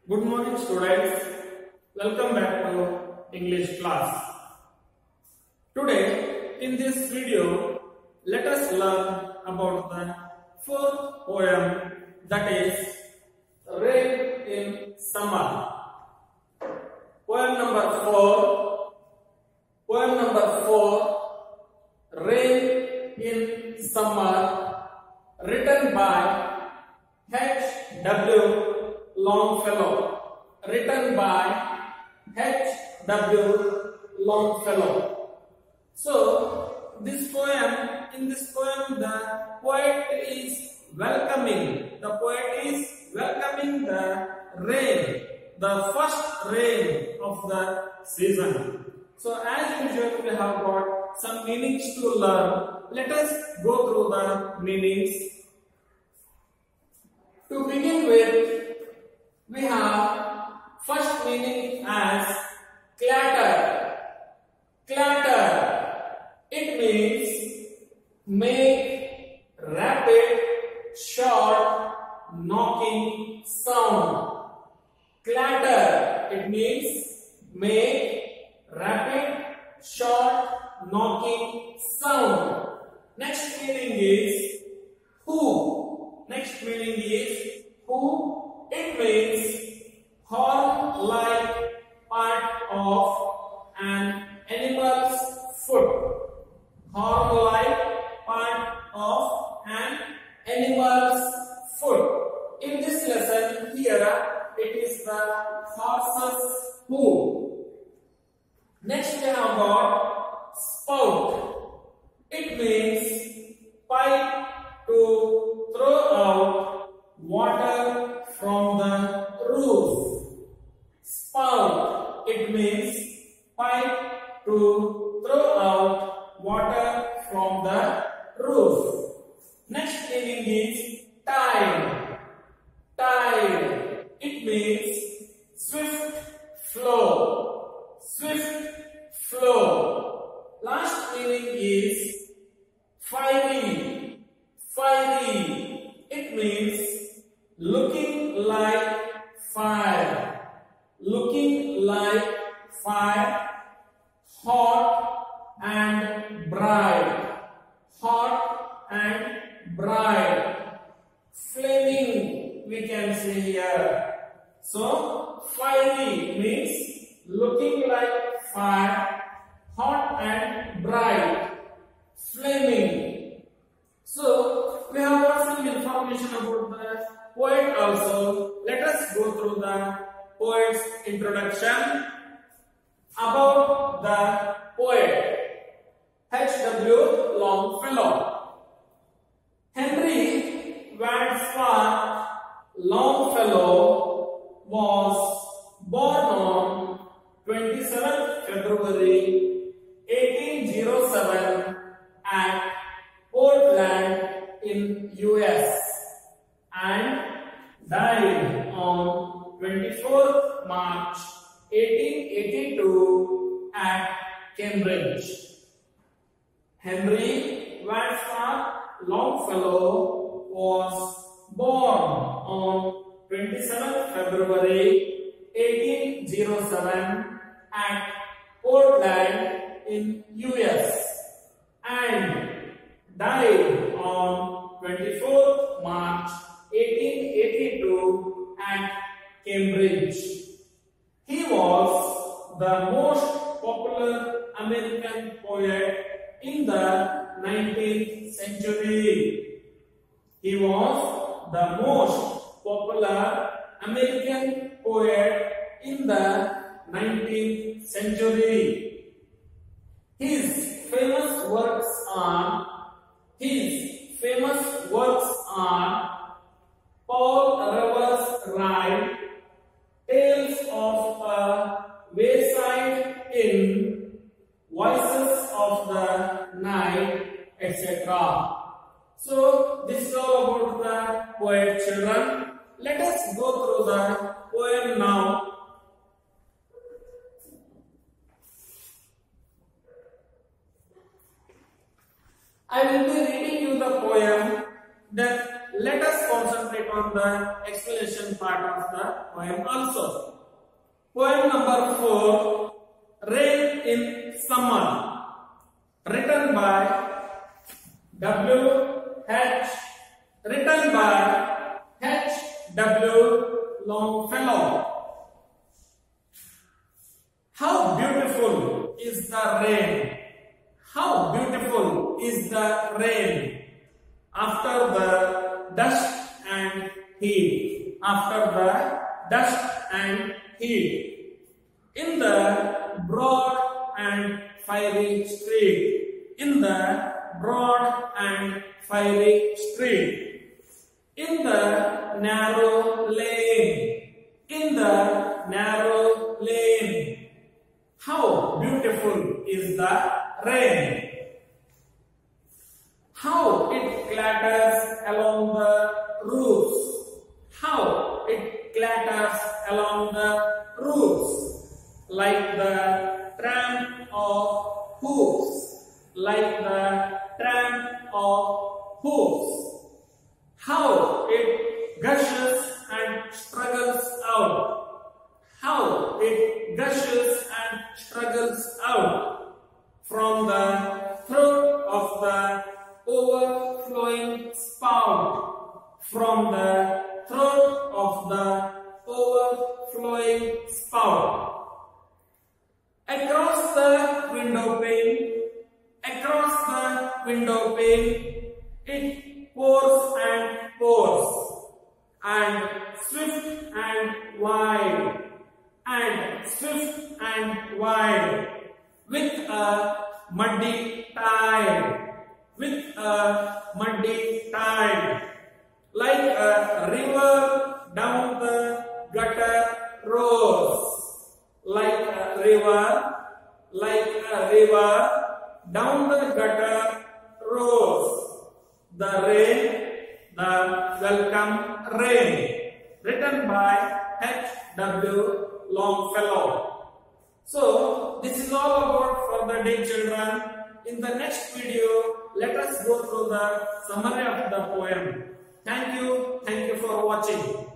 Good morning students, welcome back to English class. Today in this video, let us learn about the fourth poem, that is Rain in Summer. Poem number 4, Rain in Summer, written by H.W. Longfellow, written by H.W. Longfellow. So, in this poem, the poet is welcoming the rain, the first rain of the season. So, as usual, we have got some meanings to learn. Let us go through the meanings. To begin with, we have first meaning as clatter. Clatter. It means make rapid, short, knocking sound. Clatter. It means make rapid, short, knocking sound. Next meaning is who. Next meaning is who. It means horn-like part of an animal's foot. Horn-like part of an animal's foot. In this lesson here, it is the horse's hoof. Next we have got spout. It means pipe to throw out water from the roof. Spout. It means pipe to throw out water from the roof. Next meaning is tide. Tide. It means swift flow. Swift flow. Last meaning is fiery. Fiery. It means looking like fire. Looking like fire. Hot and bright. Hot and bright. Flaming, we can see here. So, fiery means looking like fire. Hot and bright. Flaming. So, we have got some information about the poet also. Let us go through the poet's introduction. About the poet H.W. Longfellow. Henry Wadsworth Longfellow was born on 27th February 1807 at Portland in US and died on 24th March 1882 at Cambridge. Henry Wadsworth Longfellow was born on 27th February 1807 at Portland in US and died on 24th March 1882 at Cambridge. He was the most popular American poet in the 19th century. He was the most popular American poet in the 19th century. His famous works are Paul Rever's Ride, Tales of a Wayside Inn, Voices of the Night, etc. So, this is all about the poet, children. Let us go through the poem now. I will be reading you the poem, then let us concentrate on the explanation part of the poem also. Poem number 4, Rain in Summer, written by H.W. Longfellow. How beautiful is the rain! How beautiful is the rain after the dust and heat. After the dust and heat. In the broad and fiery street. In the broad and fiery street. In the narrow lane. In the narrow lane. How beautiful is the rain! How it clatters along the roofs. How it clatters along the roofs. Like the tramp of hoofs. Like the tramp of hoofs. How it gushes and struggles out. How it gushes and struggles out from the throat of the overflowing spout. From the throat of the overflowing spout. Across the window pane, across the window pane, it pours and pours, and swift and wide. And swift and wide, with a muddy tide, with a muddy tide, like a river down the gutter roars, like a river down the gutter roars. The rain, the welcome rain, written by H.W. Longfellow. So this is all about for the day, children. In the next video, let us go through the summary of the poem. Thank you for watching.